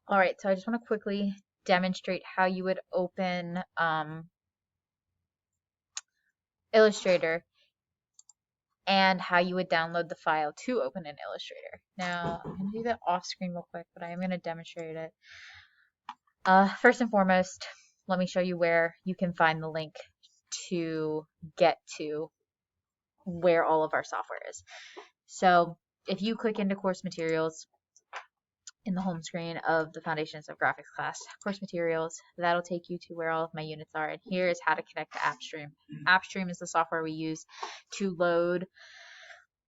All right, so I just want to quickly demonstrate how you would open Illustrator and how you would download the file to open in Illustrator. Now, I'm going to do that off screen real quick, but I am going to demonstrate it. First and foremost, let me show you where you can find the link to get to where all of our software is. So if you click into course materials in the home screen of the Foundations of Graphics class, course materials, that'll take you to where all of my units are. And here is how to connect to AppStream. AppStream is the software we use to load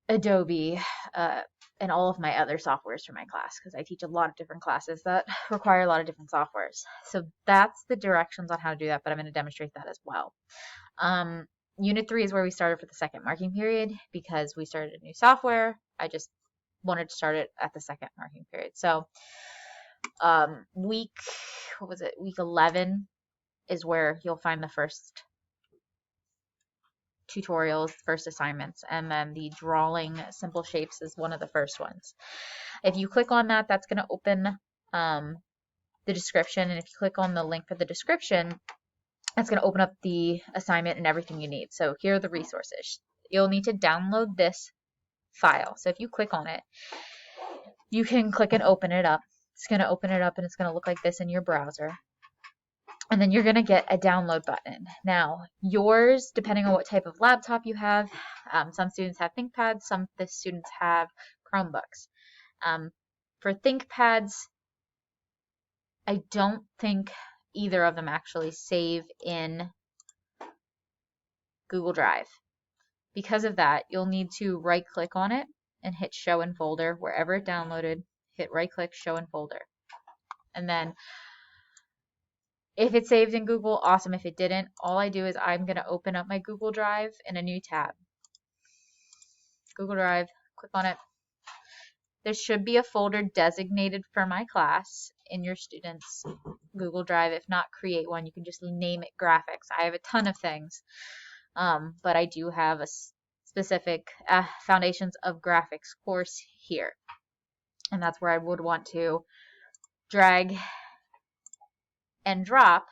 Adobe and all of my other softwares for my class, because I teach a lot of different classes that require a lot of different softwares. So that's the directions on how to do that, but I'm going to demonstrate that as well. Unit 3 is where we started for the second marking period because we started a new software. I just wanted to start it at the second marking period. So week 11 is where you'll find the first tutorials, first assignments, and then the drawing simple shapes is one of the first ones. If you click on that, that's going to open the description, and if you click on the link for the description, that's going to open up the assignment and everything you need. So here are the resources. You'll need to download this file. So if you click on it, you can click and open it up. It's going to open it up and it's going to look like this in your browser. And then you're going to get a download button. Now, yours, depending on what type of laptop you have, some students have ThinkPads, some the students have Chromebooks. For ThinkPads, I don't think either of them actually save in Google Drive. Because of that, you'll need to right-click on it and hit Show in Folder. Wherever it downloaded, hit right-click, Show in Folder. And then if it saved in Google, awesome. If it didn't, all I do is I'm going to open up my Google Drive in a new tab. Google Drive, click on it. There should be a folder designated for my class in your students' Google Drive. If not, create one. You can just name it graphics. I have a ton of things, but I do have a specific Foundations of Graphics course here. And that's where I would want to drag and drop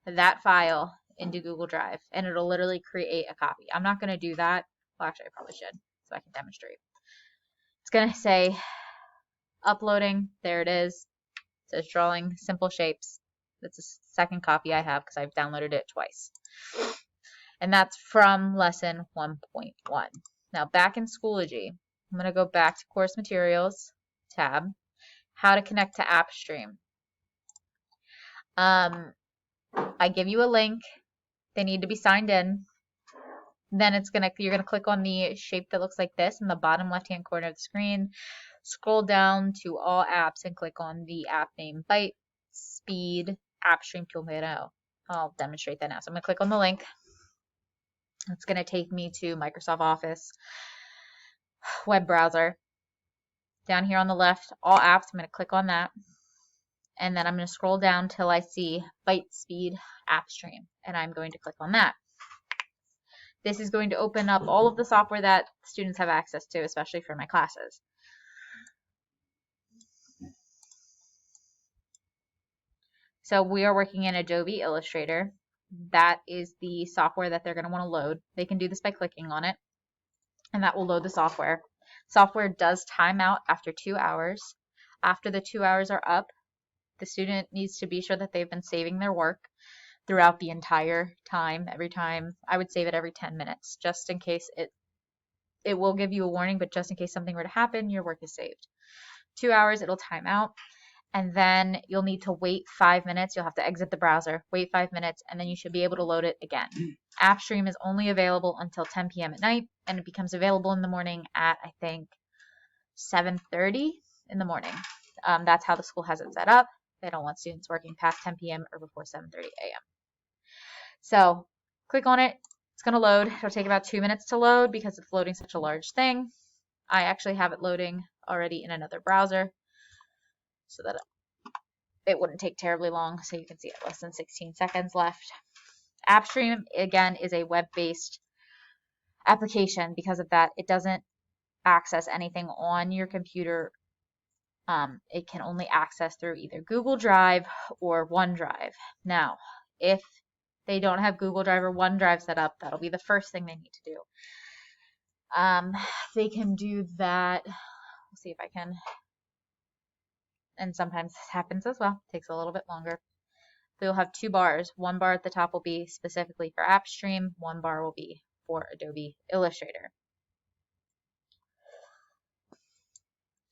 that file into Google Drive, and it'll literally create a copy. I'm not going to do that. Well, actually, I probably should, so I can demonstrate. It's going to say uploading. There it is. It says drawing simple shapes. That's the second copy I have because I've downloaded it twice. And that's from lesson 1.1. Now back in Schoology, I'm going to go back to course materials tab, how to connect to AppStream. I give you a link. They need to be signed in. Then you're gonna click on the shape that looks like this in the bottom left-hand corner of the screen. Scroll down to all apps and click on the app name Byte Speed AppStream 2.0. I'll demonstrate that now. So I'm gonna click on the link. It's gonna take me to Microsoft Office web browser. Down here on the left, all apps. I'm gonna click on that. And then I'm going to scroll down till I see Byte Speed AppStream, and I'm going to click on that. This is going to open up all of the software that students have access to, especially for my classes. So we are working in Adobe Illustrator. That is the software that they're going to want to load. They can do this by clicking on it, and that will load the software. Software does time out after 2 hours. After the 2 hours are up, the student needs to be sure that they've been saving their work throughout the entire time. Every time, I would save it every 10 minutes, just in case it will give you a warning, but just in case something were to happen, your work is saved. 2 hours, it'll time out, and then you'll need to wait 5 minutes. You'll have to exit the browser, wait 5 minutes, and then you should be able to load it again. AppStream is only available until 10 p.m. at night, and it becomes available in the morning at, I think, 7:30 in the morning. That's how the school has it set up. They don't want students working past 10 p.m. or before 7:30 a.m. So click on it. It's going to load. It'll take about 2 minutes to load because it's loading such a large thing. I actually have it loading already in another browser so that it wouldn't take terribly long. So you can see it less than 16 seconds left. AppStream, again, is a web-based application. Because of that, it doesn't access anything on your computer It can only access through either Google Drive or OneDrive. Now, if they don't have Google Drive or OneDrive set up, that'll be the first thing they need to do. They can do that. Let's see if I can. And sometimes this happens as well. It takes a little bit longer. They'll have two bars. One bar at the top will be specifically for AppStream. One bar will be for Adobe Illustrator.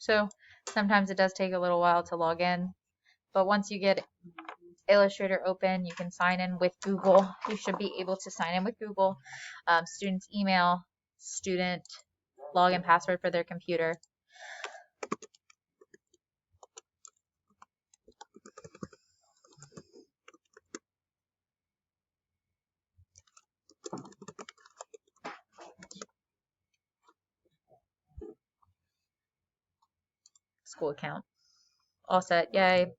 So sometimes it does take a little while to log in, but once you get Illustrator open, you can sign in with Google. You should be able to sign in with Google. Student's email, student login password for their computer. School account. All set. Yay.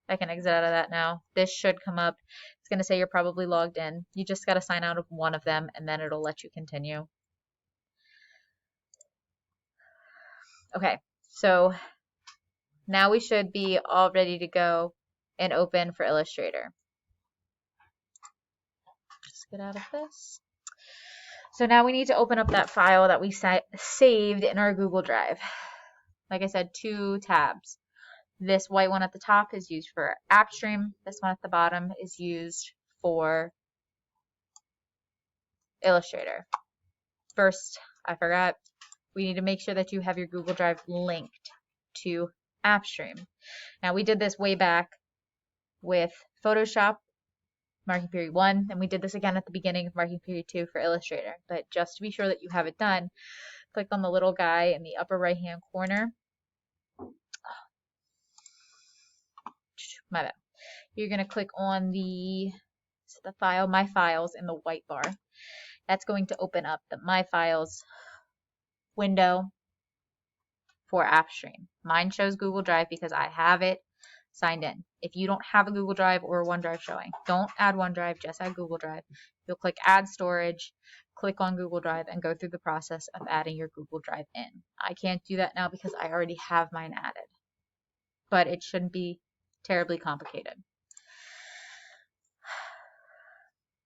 I can exit out of that now. This should come up. It's going to say you're probably logged in. You just got to sign out of one of them, and then it'll let you continue. Okay, so now we should be all ready to go and open for Illustrator. Just get out of this. So now we need to open up that file that we saved in our Google Drive. Like I said, 2 tabs. This white one at the top is used for AppStream. This one at the bottom is used for Illustrator. First, I forgot, we need to make sure that you have your Google Drive linked to AppStream. Now, we did this way back with Photoshop, marking period 1, and we did this again at the beginning of marking period 2 for Illustrator. But just to be sure that you have it done, click on the little guy in the upper right-hand corner. My bad. You're going to click on the file, My Files, in the white bar. That's going to open up the My Files window for AppStream. Mine shows Google Drive because I have it signed in. If you don't have a Google Drive or a OneDrive showing, don't add OneDrive, just add Google Drive. You'll click Add Storage, click on Google Drive, and go through the process of adding your Google Drive in. I can't do that now because I already have mine added. But it shouldn't be terribly complicated.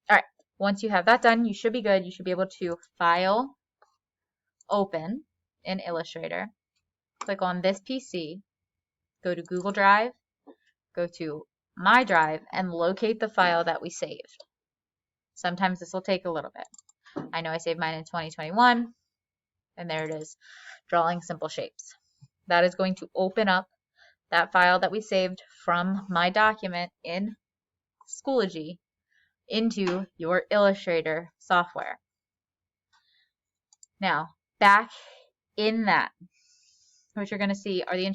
Alright, once you have that done, you should be good. You should be able to File, Open in Illustrator, click on this PC, go to Google Drive, go to My Drive, and locate the file that we saved. Sometimes this will take a little bit. I know I saved mine in 2021, and there it is, Drawing Simple Shapes. That is going to open up that file that we saved from my document in Schoology into your Illustrator software. Now, back in that, what you're going to see are the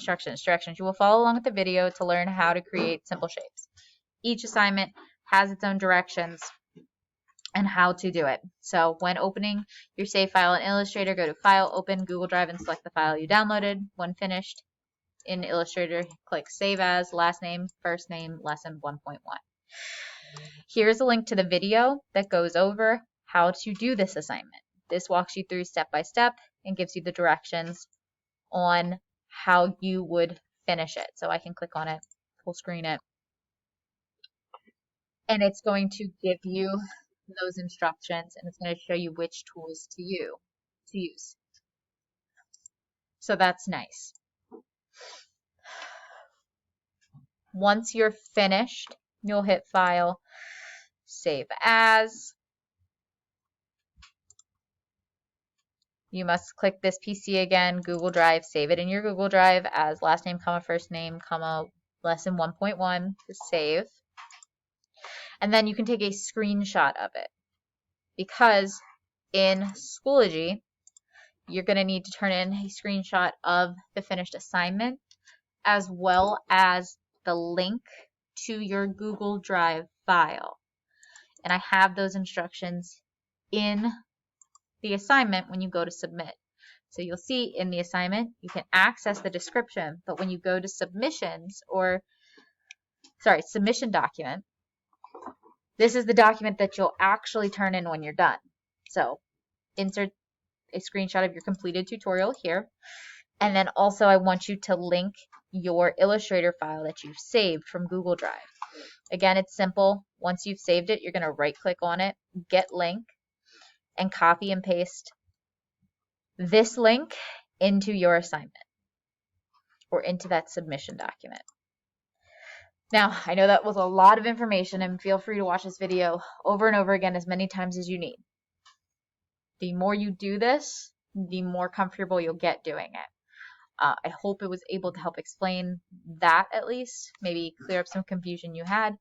directions. You will follow along with the video to learn how to create simple shapes. Each assignment has its own directions and how to do it. So when opening your save file in Illustrator, go to File, Open, Google Drive, and select the file you downloaded. When finished in Illustrator, click Save As, Last Name, First Name, Lesson 1.1. Here's a link to the video that goes over how to do this assignment. This walks you through step by step and gives you the directions on how you would finish it. So I can click on it, full screen it, and it's going to give you those instructions, and it's going to show you which tools to use. So that's nice. Once you're finished, you'll hit File, Save As. You must click this PC again, Google Drive, save it in your Google Drive as last name, comma, first name, comma, lesson 1.1 to save. And then you can take a screenshot of it, because in Schoology, you're going to need to turn in a screenshot of the finished assignment as well as the link to your Google Drive file. And I have those instructions in the assignment when you go to submit. So you'll see in the assignment, you can access the description, but when you go to submission document, this is the document that you'll actually turn in when you're done. So insert a screenshot of your completed tutorial here. And then also I want you to link your Illustrator file that you've saved from Google Drive. Again, it's simple. Once you've saved it, you're going to right click on it, get link, and copy and paste this link into your assignment or into that submission document. Now, I know that was a lot of information, and feel free to watch this video over and over again as many times as you need. The more you do this, the more comfortable you'll get doing it. I hope it was able to help explain that at least, maybe clear up some confusion you had.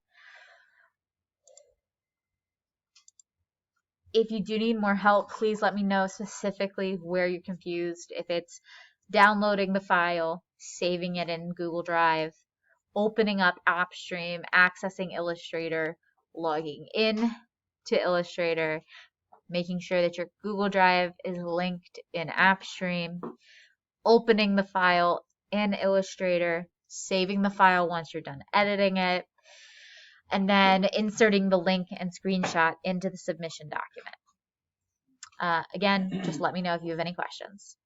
If you do need more help, please let me know specifically where you're confused. If it's downloading the file, saving it in Google Drive, opening up AppStream, accessing Illustrator, logging in to Illustrator, making sure that your Google Drive is linked in AppStream, opening the file in Illustrator, saving the file once you're done editing it, and then inserting the link and screenshot into the submission document. Again, just let me know if you have any questions.